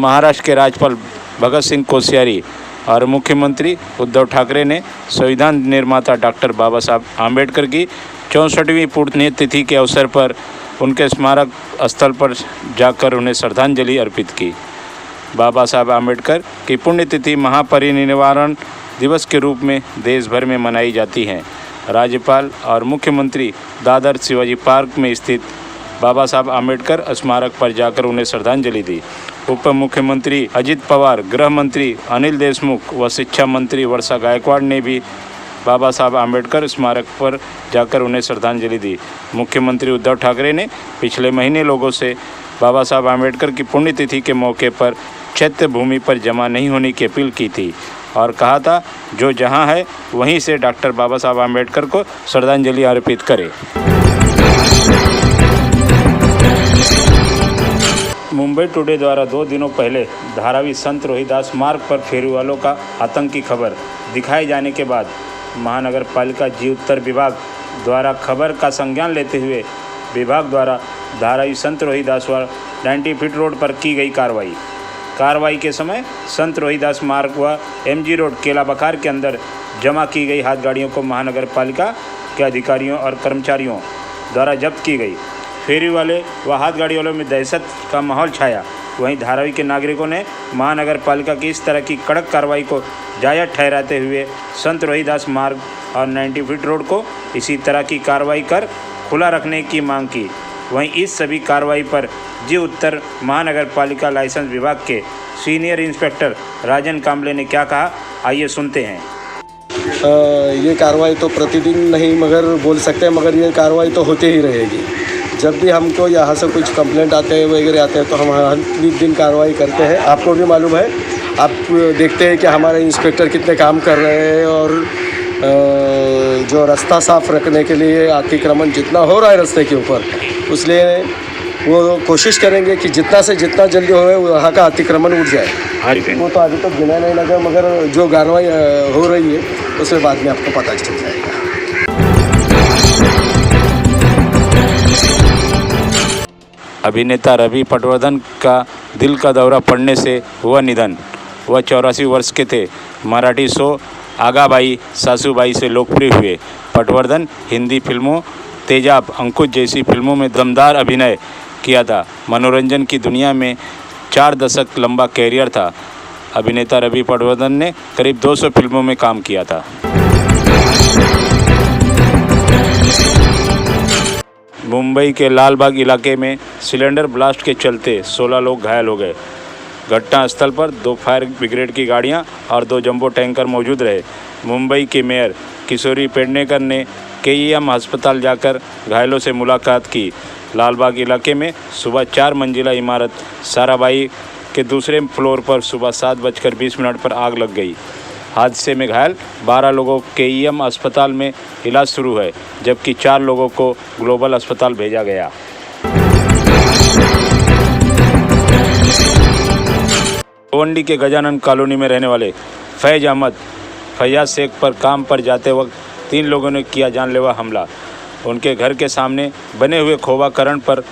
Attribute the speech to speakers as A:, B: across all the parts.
A: महाराष्ट्र के राज्यपाल भगत सिंह कोश्यारी और मुख्यमंत्री उद्धव ठाकरे ने संविधान निर्माता डॉक्टर बाबा साहब आम्बेडकर की 64वीं पुण्यतिथि के अवसर पर उनके स्मारक स्थल पर जाकर उन्हें श्रद्धांजलि अर्पित की। बाबा साहब आम्बेडकर की पुण्यतिथि महापरिनिर्वाण दिवस के रूप में देश भर में मनाई जाती है। राज्यपाल और मुख्यमंत्री दादर शिवाजी पार्क में स्थित बाबा साहब आम्बेडकर स्मारक पर जाकर उन्हें श्रद्धांजलि दी। उप मुख्यमंत्री अजित पवार, गृह मंत्री अनिल देशमुख व शिक्षा मंत्री वर्षा गायकवाड़ ने भी बाबा साहब आम्बेडकर स्मारक पर जाकर उन्हें श्रद्धांजलि दी। मुख्यमंत्री उद्धव ठाकरे ने पिछले महीने लोगों से बाबा साहब आम्बेडकर की पुण्यतिथि के मौके पर चैत्य भूमि पर जमा नहीं होने की अपील की थी और कहा था जो जहां है वहीं से डॉक्टर बाबा साहब आम्बेडकर को श्रद्धांजलि अर्पित करे। मुंबई टुडे द्वारा 2 दिनों पहले धारावी संत रोहिदास मार्ग पर फेरी वालों का आतंक की खबर दिखाए जाने के बाद महानगर पालिका जीवोत्तर विभाग द्वारा खबर का संज्ञान लेते हुए विभाग द्वारा धारावी संत रोहिदास 90 फीट रोड पर की गई कार्रवाई के समय संत रोहिदास मार्ग व MG रोड केला बखार के अंदर जमा की गई हाथ गाड़ियों को महानगर पालिका के अधिकारियों और कर्मचारियों द्वारा जब्त की गई। फेरी वाले व हाथ गाड़ी वालों में दहशत का माहौल छाया। वहीं धारावी के नागरिकों ने महानगर पालिका की इस तरह की कड़क कार्रवाई को जायज़ ठहराते हुए संत रोहिदास मार्ग और 90 फीट रोड को इसी तरह की कार्रवाई कर खुला रखने की मांग की। वहीं इस सभी कार्रवाई पर जीव उत्तर महानगर पालिका लाइसेंस विभाग के सीनियर इंस्पेक्टर राजन कांबले ने क्या कहा, आइए सुनते हैं।
B: ये कार्रवाई तो प्रतिदिन नहीं मगर बोल सकते हैं, मगर ये कार्रवाई तो होती ही रहेगी। जब भी हमको यहाँ से कुछ कंप्लेंट आते हैं वगैरह आते हैं तो हम हर दिन कार्रवाई करते हैं। आपको भी मालूम है, आप देखते हैं कि हमारे इंस्पेक्टर कितने काम कर रहे हैं और जो रास्ता साफ रखने के लिए अतिक्रमण जितना हो रहा है रास्ते के ऊपर, उसलिए वो कोशिश करेंगे कि जितना से जितना जल्दी हो वहाँ का अतिक्रमण उठ जाए। वो तो अभी तक गिना नहीं लगा, मगर जो कार्रवाई हो रही है उसके बाद में आपको पता चल जाएगा।
A: अभिनेता रवि पटवर्धन का दिल का दौरा पड़ने से हुआ निधन। वह 84 वर्ष के थे। मराठी शो आगाबाई सासूबाई से लोकप्रिय हुए पटवर्धन हिंदी फिल्मों तेजाब, अंकुश जैसी फिल्मों में दमदार अभिनय किया था। मनोरंजन की दुनिया में 4 दशक लंबा कैरियर था। अभिनेता रवि पटवर्धन ने करीब 200 फिल्मों में काम किया था। मुंबई के लालबाग इलाके में सिलेंडर ब्लास्ट के चलते 16 लोग घायल हो गए। घटनास्थल पर 2 फायर ब्रिगेड की गाड़ियां और 2 जंबो टैंकर मौजूद रहे। मुंबई के मेयर किशोरी पेडनेकर ने KEM अस्पताल जाकर घायलों से मुलाकात की। लालबाग इलाके में सुबह 4 मंजिला इमारत साराबाई के दूसरे फ्लोर पर सुबह 7:20 पर आग लग गई। हादसे में घायल 12 लोगों को KEM अस्पताल में इलाज शुरू है, जबकि 4 लोगों को ग्लोबल अस्पताल भेजा गया। गोवंडी के गजानन कॉलोनी में रहने वाले फैज़ अहमद फैयाज शेख पर काम पर जाते वक्त 3 लोगों ने किया जानलेवा हमला। उनके घर के सामने बने हुए खोवाकरण पर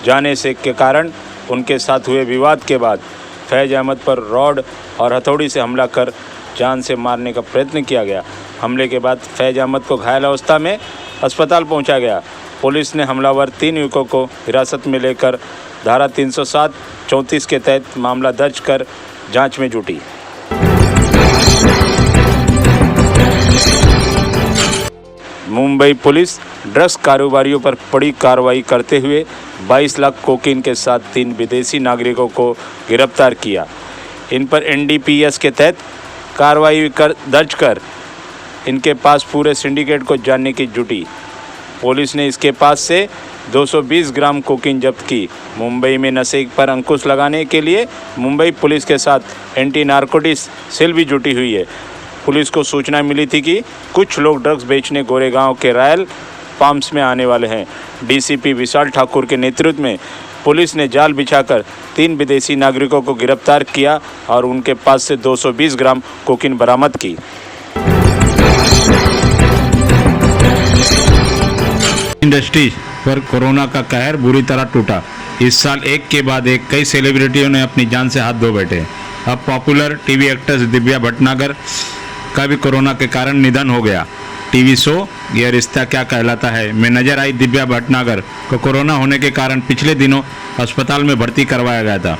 A: जाने से के कारण उनके साथ हुए विवाद के बाद फैज़ अहमद पर रॉड और हथौड़ी से हमला कर जान से मारने का प्रयत्न किया गया। हमले के बाद फैज़ अहमद को घायल अवस्था में अस्पताल पहुंचा गया। पुलिस ने हमलावर 3 युवकों को हिरासत में लेकर धारा 307-34 के तहत मामला दर्ज कर जांच में जुटी। मुंबई पुलिस ड्रग्स कारोबारियों पर बड़ी कार्रवाई करते हुए 22 लाख कोकीन के साथ 3 विदेशी नागरिकों को गिरफ्तार किया। इन पर NDPS के तहत कार्रवाई दर्ज कर इनके पास पूरे सिंडिकेट को जानने की जुटी। पुलिस ने इसके पास से 220 ग्राम कोकीन जब्त की। मुंबई में नशे पर अंकुश लगाने के लिए मुंबई पुलिस के साथ एंटी नारकोटिक्स सेल भी जुटी हुई है। पुलिस को सूचना मिली थी कि कुछ लोग ड्रग्स बेचने गोरेगांव के रॉयल पाम्स में आने वाले हैं। DCP विशाल ठाकुर के नेतृत्व में पुलिस ने जाल बिछाकर 3 विदेशी नागरिकों को गिरफ्तार किया और उनके पास से 220 ग्राम कोकीन बरामद की।
C: इंडस्ट्रीज पर कोरोना का कहर बुरी तरह टूटा।
A: इस साल एक के बाद एक कई सेलिब्रिटियों ने अपनी जान से हाथ धो बैठे। अब popular TV actress Divya Bhatnagar का भी कोरोना के कारण निधन हो गया। टीवी शो यह रिश्ता क्या कहलाता है में नजर आई दिव्या भटनागर को कोरोना होने के कारण पिछले दिनों अस्पताल में भर्ती करवाया गया था।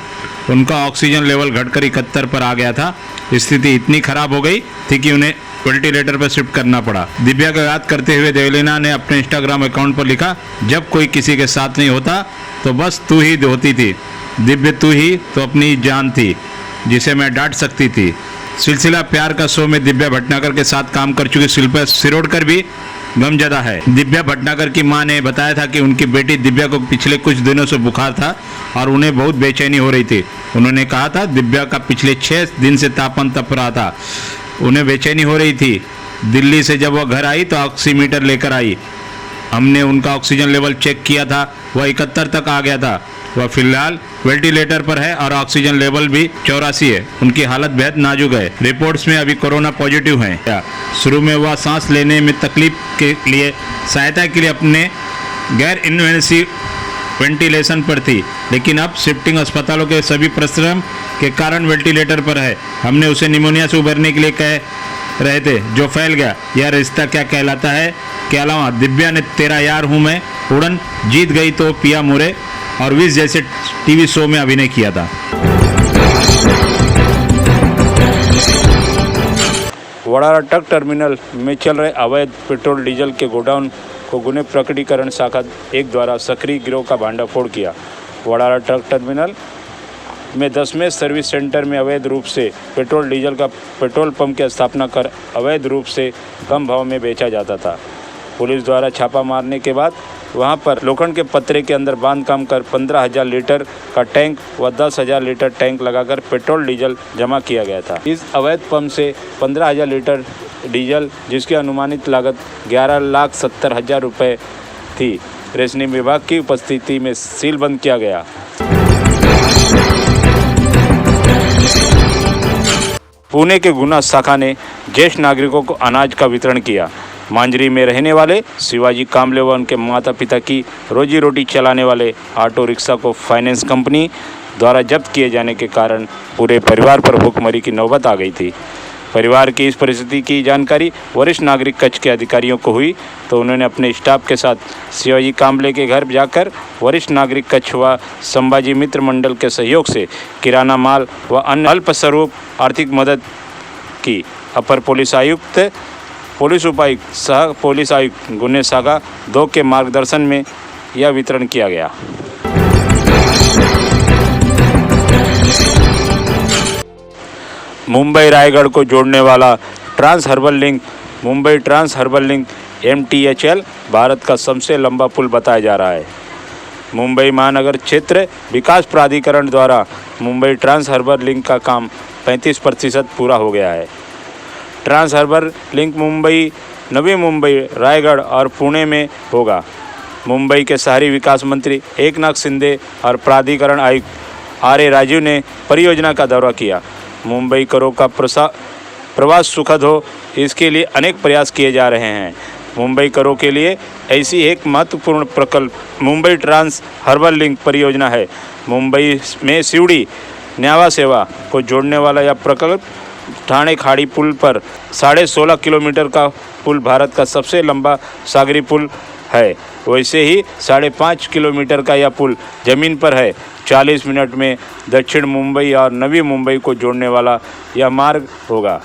A: उनका ऑक्सीजन लेवल घटकर 71 पर आ गया था। स्थिति इतनी खराब हो गई थी कि उन्हें वेंटिलेटर पर शिफ्ट करना पड़ा। दिव्या को याद करते हुए देवलीना ने अपने इंस्टाग्राम अकाउंट पर लिखा, जब कोई किसी के साथ नहीं होता तो बस तू ही होती थी। दिव्य तू ही तो अपनी जान थी जिसे मैं डांट सकती थी। सिलसिला प्यार का शो में दिव्या भटनागर के साथ काम कर चुकी शिल्पा शिरोडकर भी गमजदा है। दिव्या भटनागर की मां ने बताया था कि उनकी बेटी दिव्या को पिछले कुछ दिनों से बुखार था और उन्हें बहुत बेचैनी हो रही थी। उन्होंने कहा था दिव्या का पिछले 6 दिन से तापमान तप रहा था, उन्हें बेचैनी हो रही थी। दिल्ली से जब वह घर आई तो ऑक्सीमीटर लेकर आई। हमने उनका ऑक्सीजन लेवल चेक किया था, वह 71 तक आ गया था। वह फिलहाल वेंटिलेटर पर है और ऑक्सीजन लेवल भी 84 है। उनकी हालत बेहद नाजुक है। रिपोर्ट्स में अभी कोरोना पॉजिटिव हैं। शुरू में वह सांस लेने में तकलीफ के लिए सहायता के लिए अपने गैर इन्वेंसिव वेंटिलेशन पर थी, लेकिन अब शिफ्टिंग अस्पतालों के सभी परिश्रम के कारण वेंटिलेटर पर है। हमने उसे निमोनिया से उबरने के लिए कह रहे थे जो फैल गया। यह रिश्ता क्या कहलाता है के अलावा दिव्या ने तेरा यार हूँ मैं, उड़न, जीत गई तो पिया मोरे और विश जैसे टीवी शो में अभिनय किया था। वडाला ट्रक टर्मिनल में चल रहे अवैध पेट्रोल डीजल के गोडाउन को गुने प्रकटीकरण शाखा 1 द्वारा सक्रिय गिरोह का भांडाफोड़ किया। वडाला ट्रक टर्मिनल में 10वें सर्विस सेंटर में अवैध रूप से पेट्रोल डीजल का पेट्रोल पंप की स्थापना कर अवैध रूप से कम भाव में बेचा जाता था। पुलिस द्वारा छापा मारने के बाद वहां पर लोखंड के पत्रे के अंदर बांध काम कर 15,000 लीटर का टैंक व 10,000 लीटर टैंक लगाकर पेट्रोल डीजल जमा किया गया था। इस अवैध पंप से 15,000 लीटर डीजल जिसकी अनुमानित लागत 11,70,000 रुपये थी, रेशनिंग विभाग की उपस्थिति में सीलबंद किया गया। पुणे के गुना शाखा ने ज्येष्ठ नागरिकों को अनाज का वितरण किया। मांजरी में रहने वाले शिवाजी कामले व उनके माता पिता की रोजी रोटी चलाने वाले ऑटो रिक्शा को फाइनेंस कंपनी द्वारा जब्त किए जाने के कारण पूरे परिवार पर भूखमरी की नौबत आ गई थी। परिवार की इस परिस्थिति की जानकारी वरिष्ठ नागरिक कक्ष के अधिकारियों को हुई तो उन्होंने अपने स्टाफ के साथ शिवाजी कामले के घर जाकर वरिष्ठ नागरिक कक्ष व संभाजी मित्र मंडल के सहयोग से किराना माल व अन्य अल्पस्वरूप आर्थिक मदद की। अपर पुलिस आयुक्त, पुलिस उपायुक्त सह पुलिस आयुक्त गुने शाखा 2 के मार्गदर्शन में यह वितरण किया गया। मुंबई रायगढ़ को जोड़ने वाला trans harbour link Mumbai trans harbour link MTHL Bharat का सबसे लंबा पुल बताया जा रहा है। मुंबई महानगर क्षेत्र विकास प्राधिकरण द्वारा मुंबई ट्रांस हार्बर लिंक का काम 35% पूरा हो गया है। Trans harbour link Mumbai, Navi Mumbai, Raigarh और पुणे में होगा। मुंबई के शहरी विकास मंत्री एकनाथ शिंदे और प्राधिकरण आयुक्त RA राजीव ने परियोजना का दौरा किया। मुंबई करों का प्रवास सुखद हो, इसके लिए अनेक प्रयास किए जा रहे हैं। मुंबई करों के लिए ऐसी एक महत्वपूर्ण प्रकल्प मुंबई ट्रांस हार्बर लिंक परियोजना है। मुंबई में सिवड़ी न्यावा सेवा को जोड़ने वाला यह प्रकल्प ठाणे खाड़ी पुल पर 16.5 किलोमीटर का पुल भारत का सबसे लंबा सागरी पुल है। वैसे ही 5.5 किलोमीटर का यह पुल जमीन पर है। 40 मिनट में दक्षिण मुंबई और नवी मुंबई को जोड़ने वाला यह मार्ग होगा।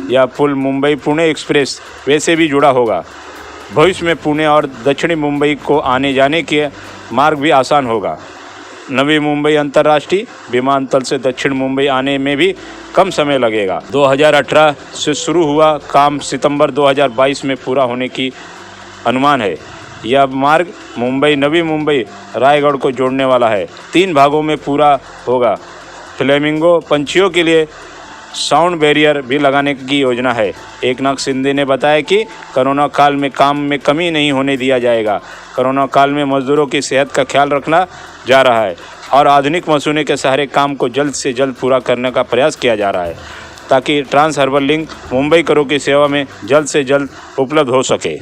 A: यह पुल मुंबई पुणे एक्सप्रेस वे से भी जुड़ा होगा। भविष्य में पुणे और दक्षिणी मुंबई को आने जाने के मार्ग भी आसान होगा। नवी मुंबई अंतर्राष्ट्रीय विमानतल से दक्षिण मुंबई आने में भी कम समय लगेगा। 2018 से शुरू हुआ काम सितंबर 2022 में पूरा होने की अनुमान है। यह मार्ग मुंबई, नवी मुंबई, रायगढ़ को जोड़ने वाला है। 3 भागों में पूरा होगा। फ्लेमिंगो पंछियों के लिए साउंड बैरियर भी लगाने की योजना है। एकनाथ शिंदे ने बताया कि कोरोना काल में काम में कमी नहीं होने दिया जाएगा। कोरोना काल में मजदूरों की सेहत का ख्याल रखना जा रहा है और आधुनिक मशीनों के सहारे काम को जल्द से जल्द पूरा करने का प्रयास किया जा रहा है ताकि ट्रांस हार्बर लिंक मुंबई करों की सेवा में जल्द से जल्द उपलब्ध हो सके।